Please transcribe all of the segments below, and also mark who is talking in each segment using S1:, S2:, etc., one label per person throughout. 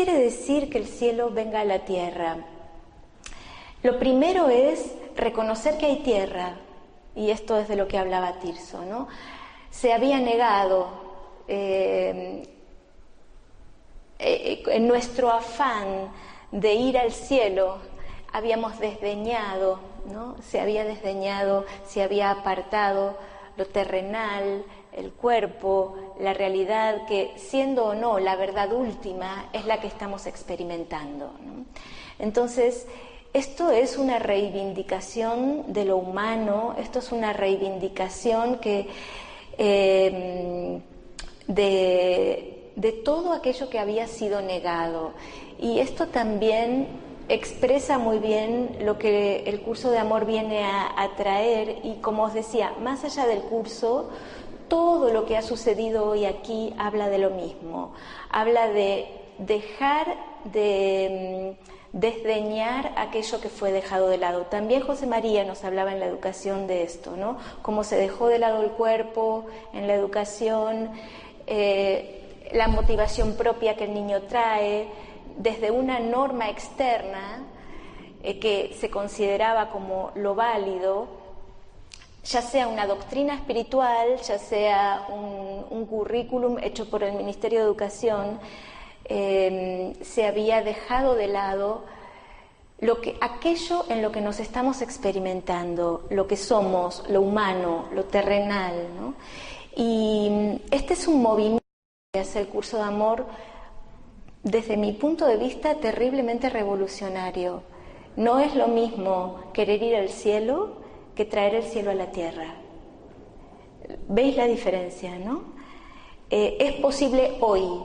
S1: quiere decir que el cielo venga a la tierra? Lo primero es reconocer que hay tierra, y esto es de lo que hablaba Tirso, ¿no? Se había negado, en nuestro afán de ir al cielo, habíamos desdeñado, ¿no? Se había desdeñado, se había apartado lo terrenal, el cuerpo, la realidad que, siendo o no la verdad última, es la que estamos experimentando, ¿no? Entonces, esto es una reivindicación de lo humano, esto es una reivindicación que de todo aquello que había sido negado. Y esto también expresa muy bien lo que el curso de amor viene a traer, y como os decía, más allá del curso, todo lo que ha sucedido hoy aquí habla de lo mismo, habla de dejar de desdeñar aquello que fue dejado de lado. También José María nos hablaba en la educación de esto, ¿no? Cómo se dejó de lado el cuerpo en la educación, la motivación propia que el niño trae, desde una norma externa que se consideraba como lo válido, ya sea una doctrina espiritual, ya sea un currículum hecho por el Ministerio de Educación, se había dejado de lado aquello en lo que nos estamos experimentando, lo que somos, lo humano, lo terrenal, ¿no? Y este es un movimiento que hace el curso de amor, desde mi punto de vista, terriblemente revolucionario. No es lo mismo querer ir al cielo que traer el cielo a la tierra. ¿Veis la diferencia, no? Es posible hoy,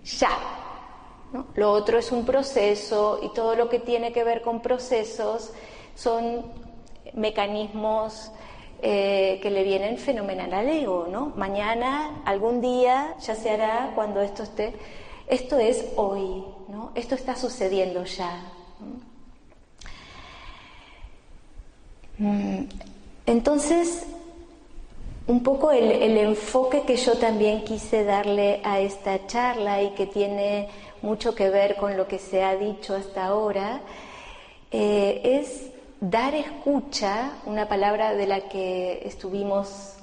S1: ya, ¿no? Lo otro es un proceso, y todo lo que tiene que ver con procesos son mecanismos que le vienen fenomenal al ego, ¿no? Mañana, algún día, ya se hará cuando esto esté. Esto es hoy, ¿no? Esto está sucediendo ya, ¿no? Entonces, un poco el enfoque que yo también quise darle a esta charla, y que tiene mucho que ver con lo que se ha dicho hasta ahora, es dar escucha, una palabra de la que estuvimos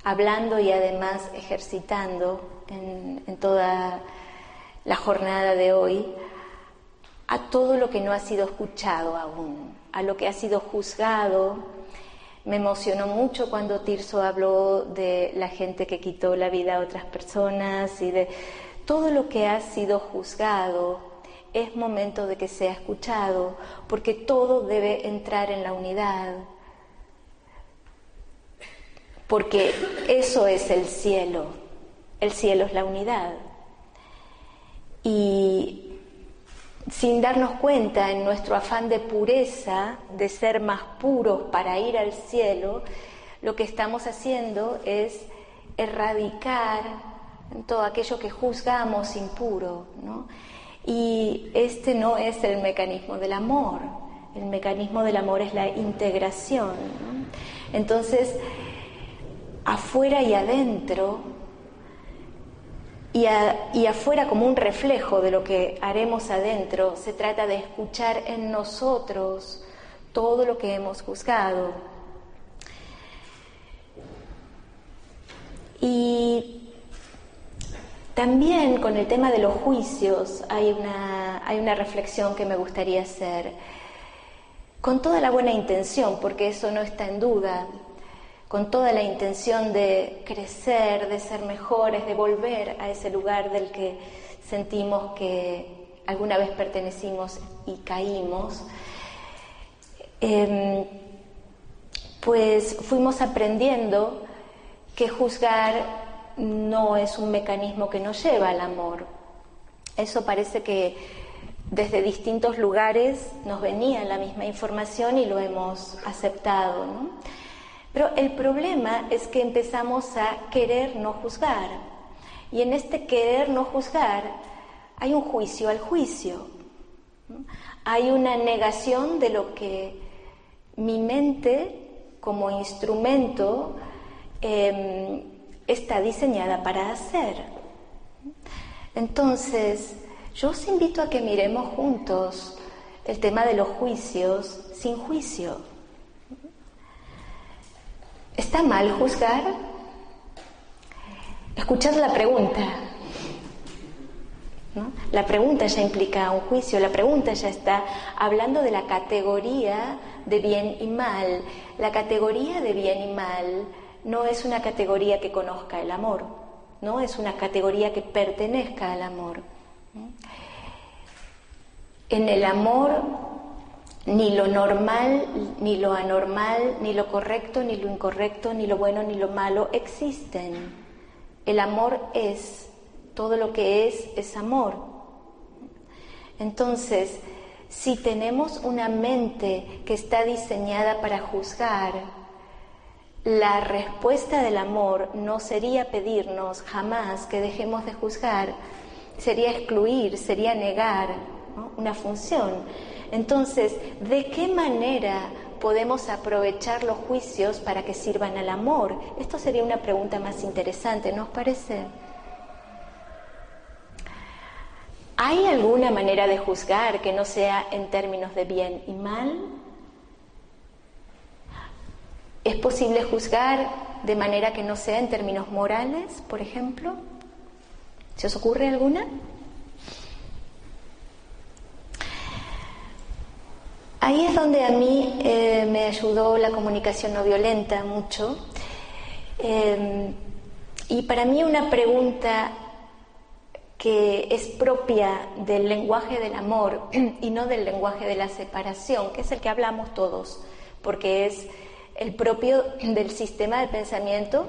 S1: hablando y además ejercitando en toda la jornada de hoy, a todo lo que no ha sido escuchado aún, a lo que ha sido juzgado. Me emocionó mucho cuando Tirso habló de la gente que quitó la vida a otras personas, y de todo lo que ha sido juzgado. Es momento de que sea escuchado, porque todo debe entrar en la unidad, porque eso es el cielo es la unidad. Y sin darnos cuenta, en nuestro afán de pureza, de ser más puros para ir al cielo, lo que estamos haciendo es erradicar todo aquello que juzgamos impuro, ¿no? Y este no es el mecanismo del amor. El mecanismo del amor es la integración, ¿no? Entonces, afuera y adentro, y afuera como un reflejo de lo que haremos adentro, se trata de escuchar en nosotros todo lo que hemos juzgado. Y también con el tema de los juicios hay una reflexión que me gustaría hacer, con toda la buena intención, porque eso no está en duda, con toda la intención de crecer, de ser mejores, de volver a ese lugar del que sentimos que alguna vez pertenecimos y caímos, pues fuimos aprendiendo que juzgar no es un mecanismo que nos lleva al amor. Eso parece que desde distintos lugares nos venía la misma información y lo hemos aceptado, ¿no? Pero el problema es que empezamos a querer no juzgar, y en este querer no juzgar hay un juicio al juicio, ¿no? Hay una negación de lo que mi mente como instrumento está diseñada para hacer. Entonces, Yo os invito a que miremos juntos el tema de los juicios sin juicio. ¿Está mal juzgar? Escuchad la pregunta, ¿no? La pregunta ya implica un juicio, la pregunta ya está hablando de la categoría de bien y mal. La categoría de bien y mal no es una categoría que conozca el amor, no es una categoría que pertenezca al amor. En el amor, ni lo normal, ni lo anormal, ni lo correcto, ni lo incorrecto, ni lo bueno, ni lo malo existen. El amor es, todo lo que es amor. Entonces, si tenemos una mente que está diseñada para juzgar, la respuesta del amor no sería pedirnos jamás que dejemos de juzgar, sería excluir, sería negar, ¿no? Una función. Entonces, ¿de qué manera podemos aprovechar los juicios para que sirvan al amor? Esto sería una pregunta más interesante, ¿no os parece? ¿Hay alguna manera de juzgar que no sea en términos de bien y mal? ¿Es posible juzgar de manera que no sea en términos morales, por ejemplo? ¿Se os ocurre alguna? Ahí es donde a mí me ayudó la comunicación no violenta mucho. Y para mí una pregunta que es propia del lenguaje del amor y no del lenguaje de la separación, que es el que hablamos todos, porque es el propio del sistema de pensamiento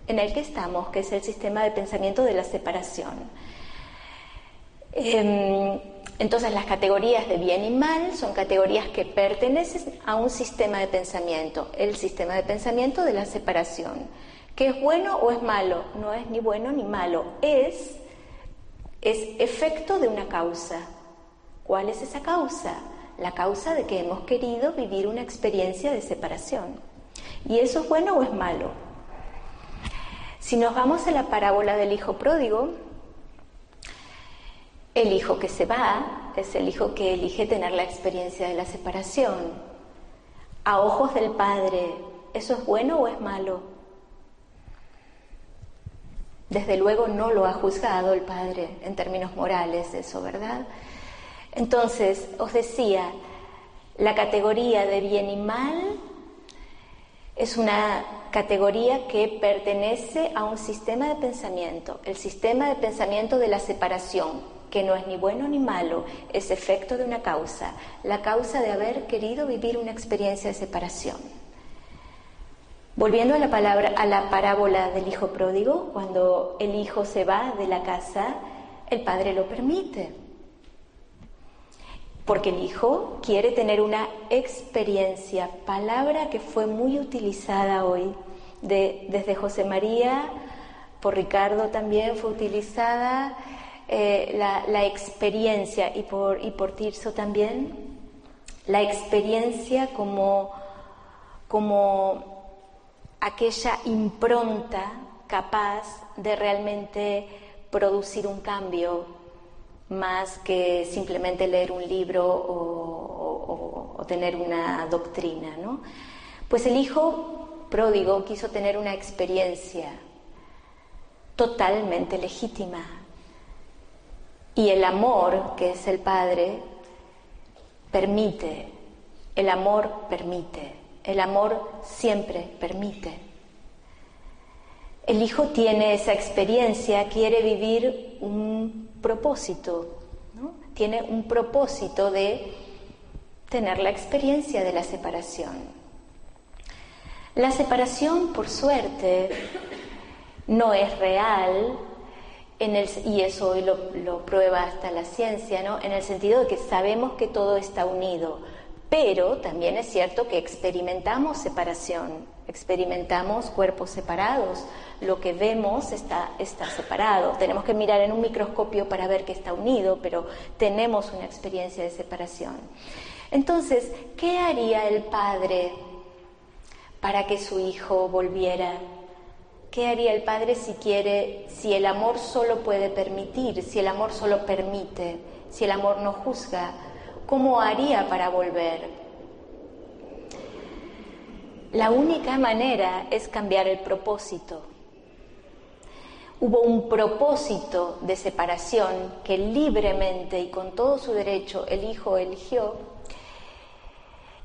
S1: en el que estamos, que es el sistema de pensamiento de la separación. Entonces las categorías de bien y mal son categorías que pertenecen a un sistema de pensamiento, el sistema de pensamiento de la separación. ¿Qué es bueno o es malo? No es ni bueno ni malo, es efecto de una causa. ¿Cuál es esa causa? La causa de que hemos querido vivir una experiencia de separación. ¿Y eso es bueno o es malo? Si nos vamos a la parábola del hijo pródigo, el hijo que se va es el hijo que elige tener la experiencia de la separación. A ojos del padre, ¿eso es bueno o es malo? Desde luego no lo ha juzgado el padre en términos morales, eso, ¿verdad? Entonces, os decía, la categoría de bien y mal es una categoría que pertenece a un sistema de pensamiento, el sistema de pensamiento de la separación, que no es ni bueno ni malo, es efecto de una causa, la causa de haber querido vivir una experiencia de separación. Volviendo a la parábola del hijo pródigo, cuando el hijo se va de la casa, el padre lo permite, porque el hijo quiere tener una experiencia, palabra que fue muy utilizada hoy, desde José María, por Ricardo también fue utilizada, la experiencia, y por Tirso también, la experiencia como aquella impronta capaz de realmente producir un cambio, más que simplemente leer un libro o tener una doctrina, ¿no? Pues el hijo pródigo quiso tener una experiencia totalmente legítima. Y el amor, que es el Padre, permite, el amor permite, el amor siempre permite. El hijo tiene esa experiencia, quiere vivir un propósito, ¿no? Tiene un propósito de tener la experiencia de la separación. La separación, por suerte, no es real, y eso hoy lo prueba hasta la ciencia, ¿no? En el sentido de que sabemos que todo está unido, pero también es cierto que experimentamos separación, experimentamos cuerpos separados, lo que vemos está separado, tenemos que mirar en un microscopio para ver que está unido, pero tenemos una experiencia de separación. Entonces, ¿qué haría el padre para que su hijo volviera ¿Qué haría el Padre si el amor solo puede permitir, si el amor solo permite, si el amor no juzga? ¿Cómo haría para volver? La única manera es cambiar el propósito. Hubo un propósito de separación que libremente y con todo su derecho el Hijo eligió,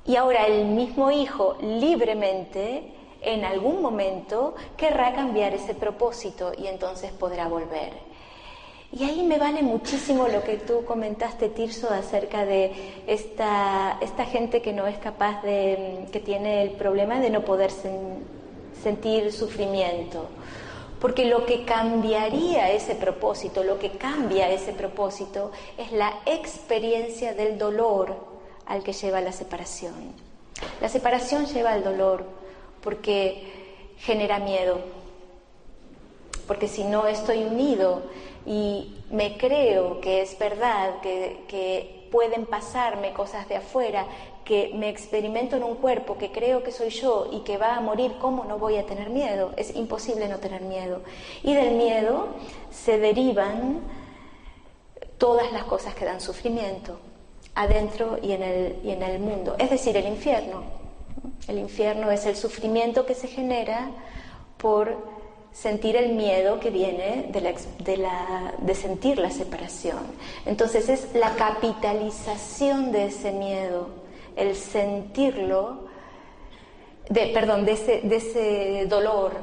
S1: y ahora el mismo Hijo libremente en algún momento querrá cambiar ese propósito y entonces podrá volver. Y ahí me vale muchísimo lo que tú comentaste, Tirso, acerca de esta gente que no es capaz que tiene el problema de no poder sentir sufrimiento. Porque lo que cambiaría ese propósito, lo que cambia ese propósito, es la experiencia del dolor al que lleva la separación. La separación lleva al dolor porque genera miedo. Porque si no estoy unido y me creo que es verdad, que pueden pasarme cosas de afuera, que me experimento en un cuerpo que creo que soy yo y que va a morir, ¿cómo no voy a tener miedo? Es imposible no tener miedo. Y del miedo se derivan todas las cosas que dan sufrimiento, adentro y en el mundo. Es decir, el infierno. El infierno es el sufrimiento que se genera por sentir el miedo que viene de sentir la separación. Entonces es la capitalización de ese miedo, el sentirlo, de ese dolor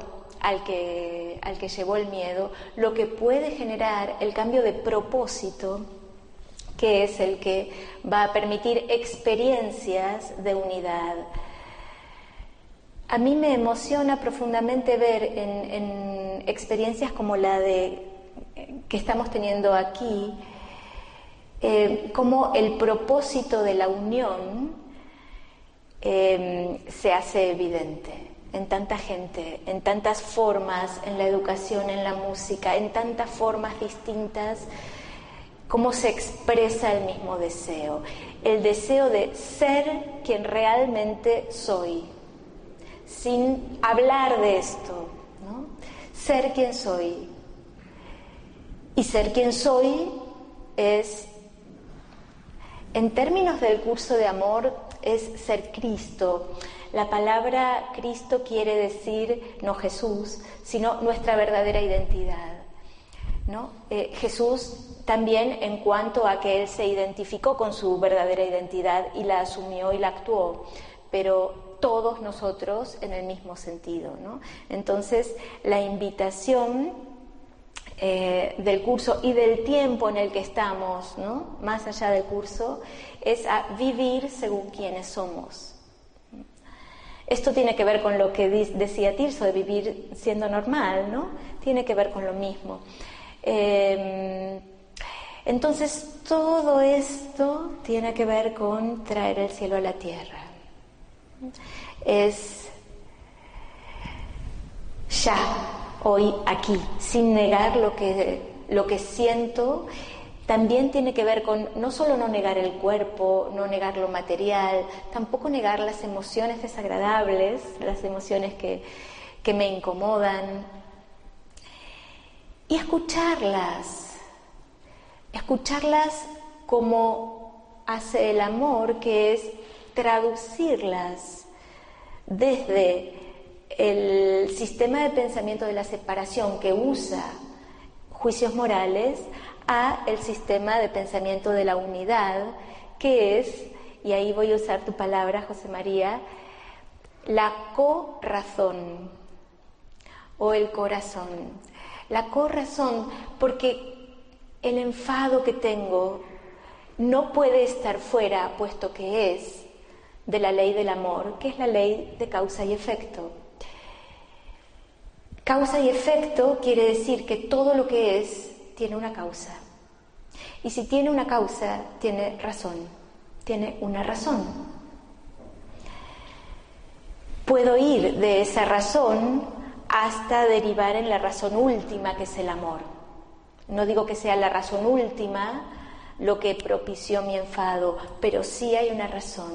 S1: al que llevó el miedo, lo que puede generar el cambio de propósito, que es el que va a permitir experiencias de unidad. A mí me emociona profundamente ver en experiencias como la que estamos teniendo aquí, cómo el propósito de la unión se hace evidente en tanta gente, en tantas formas, en la educación, en la música, en tantas formas distintas, cómo se expresa el mismo deseo, el deseo de ser quien realmente soy, sin hablar de esto, ¿no? Ser quien soy. Y ser quien soy es, en términos del curso de amor, es ser Cristo. La palabra Cristo quiere decir no Jesús, sino nuestra verdadera identidad, ¿no? Jesús también en cuanto a que Él se identificó con su verdadera identidad y la asumió y la actuó, pero todos nosotros en el mismo sentido, ¿no? Entonces, la invitación del curso y del tiempo en el que estamos, ¿no?, más allá del curso, es a vivir según quienes somos. Esto tiene que ver con lo que decía Tirso, de vivir siendo normal, ¿no? Tiene que ver con lo mismo. Entonces, todo esto tiene que ver con traer el cielo a la tierra. Es ya, hoy, aquí, sin negar lo que siento. También tiene que ver con no solo no negar el cuerpo, no negar lo material, tampoco negar las emociones desagradables, las emociones que me incomodan, y escucharlas como hace el amor, que es traducirlas desde el sistema de pensamiento de la separación que usa juicios morales a el sistema de pensamiento de la unidad, que es, y ahí voy a usar tu palabra, José María, la corazón o el corazón. La corazón, porque el enfado que tengo no puede estar fuera, puesto que es de la ley del amor, que es la ley de causa y efecto. Causa y efecto quiere decir que todo lo que es tiene una causa. Y si tiene una causa, tiene razón, tiene una razón. Puedo ir de esa razón hasta derivar en la razón última, que es el amor. No digo que sea la razón última lo que propició mi enfado, pero sí hay una razón.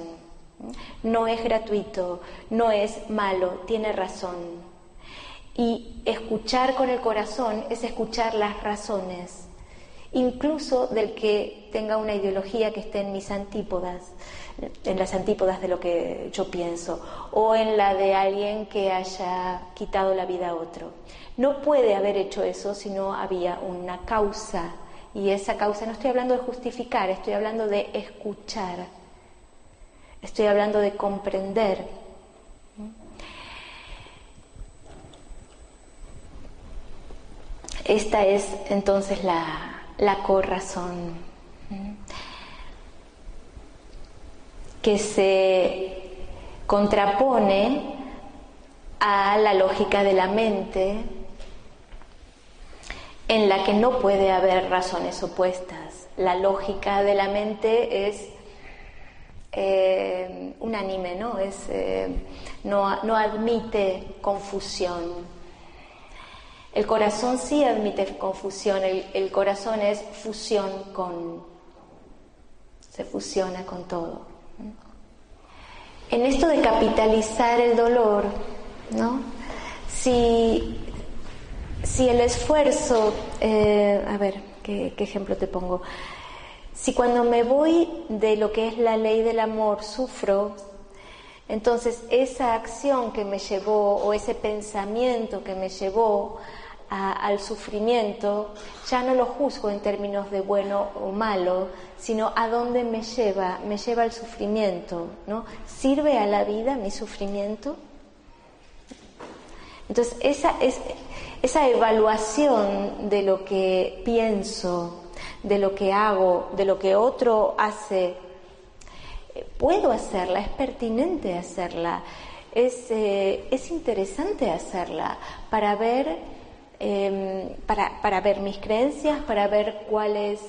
S1: No es gratuito, no es malo, tiene razón. Y escuchar con el corazón es escuchar las razones, incluso del que tenga una ideología que esté en mis antípodas, en las antípodas de lo que yo pienso, o en la de alguien que haya quitado la vida a otro. No puede haber hecho eso si no había una causa, y esa causa, no estoy hablando de justificar, estoy hablando de escuchar, estoy hablando de comprender. Esta es entonces la corazón, que se contrapone a la lógica de la mente, en la que no puede haber razones opuestas. La lógica de la mente es unánime, ¿no? No admite confusión. El corazón sí admite confusión, el corazón es fusión se fusiona con todo. En esto de capitalizar el dolor, ¿no? Si el esfuerzo, a ver, ¿qué ejemplo te pongo? Si cuando me voy de lo que es la ley del amor sufro, entonces esa acción que me llevó o ese pensamiento que me llevó al sufrimiento, ya no lo juzgo en términos de bueno o malo, sino a dónde me lleva al sufrimiento, ¿no? ¿Sirve a la vida mi sufrimiento? Entonces esa evaluación de lo que pienso, de lo que hago, de lo que otro hace, puedo hacerla, es pertinente hacerla, es interesante hacerla para ver mis creencias, para ver cuál es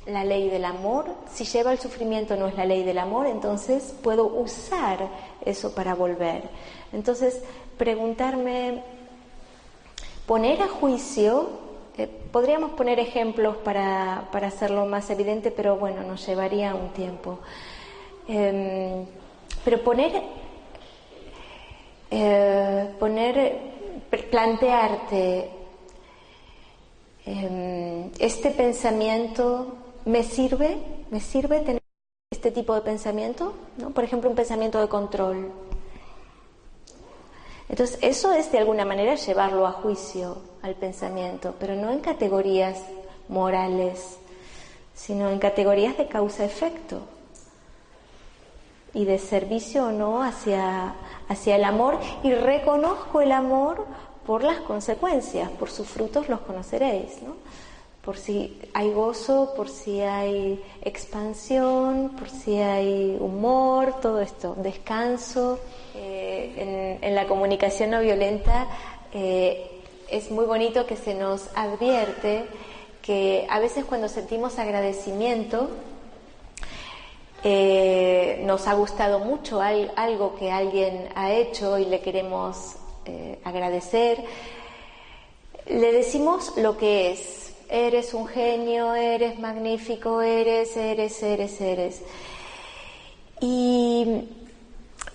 S1: la ley del amor. Si lleva al sufrimiento no es la ley del amor, entonces puedo usar eso para volver. Entonces, preguntarme, poner a juicio, podríamos poner ejemplos para hacerlo más evidente, pero bueno, nos llevaría un tiempo. Pero plantearte, este pensamiento ¿me sirve tener este tipo de pensamiento? ¿No? Por ejemplo, un pensamiento de control. Entonces, eso es de alguna manera llevarlo a juicio al pensamiento, pero no en categorías morales, sino en categorías de causa-efecto y de servicio o no hacia el amor, y reconozco el amor por las consecuencias, por sus frutos los conoceréis, ¿no? Por si hay gozo, por si hay expansión, por si hay humor, todo esto, descanso. En la comunicación no violenta es muy bonito que se nos advierte que a veces cuando sentimos agradecimiento, nos ha gustado mucho algo que alguien ha hecho y le queremos agradecer, le decimos lo que es. Eres un genio, eres magnífico, eres. Y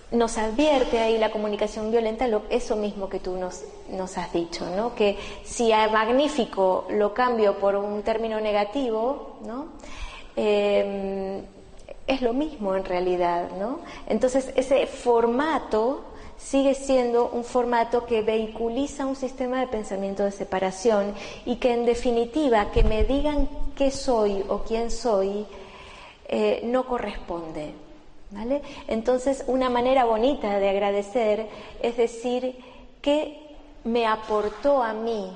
S1: nos advierte ahí la comunicación violenta eso mismo que tú nos has dicho, ¿no? Que si a magnífico lo cambio por un término negativo, ¿no? Es lo mismo en realidad, ¿no? Entonces ese formato sigue siendo un formato que vehiculiza un sistema de pensamiento de separación, y que en definitiva que me digan qué soy o quién soy no corresponde, ¿vale? Entonces una manera bonita de agradecer es decir qué me aportó a mí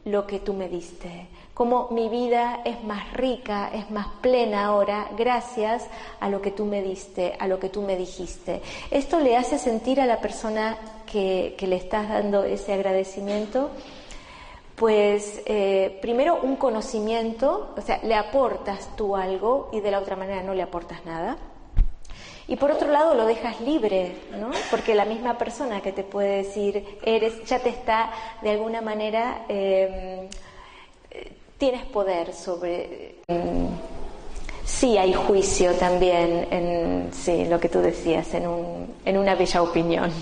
S1: lo que tú me diste, cómo mi vida es más rica, es más plena ahora gracias a lo que tú me diste, a lo que tú me dijiste. Esto le hace sentir a la persona que le estás dando ese agradecimiento, pues primero un conocimiento, o sea, le aportas tú algo y de la otra manera no le aportas nada. Y por otro lado lo dejas libre, ¿no? Porque la misma persona que te puede decir ya te está de alguna manera, tienes poder sobre. Sí hay juicio también, sí, lo que tú decías, en una bella opinión.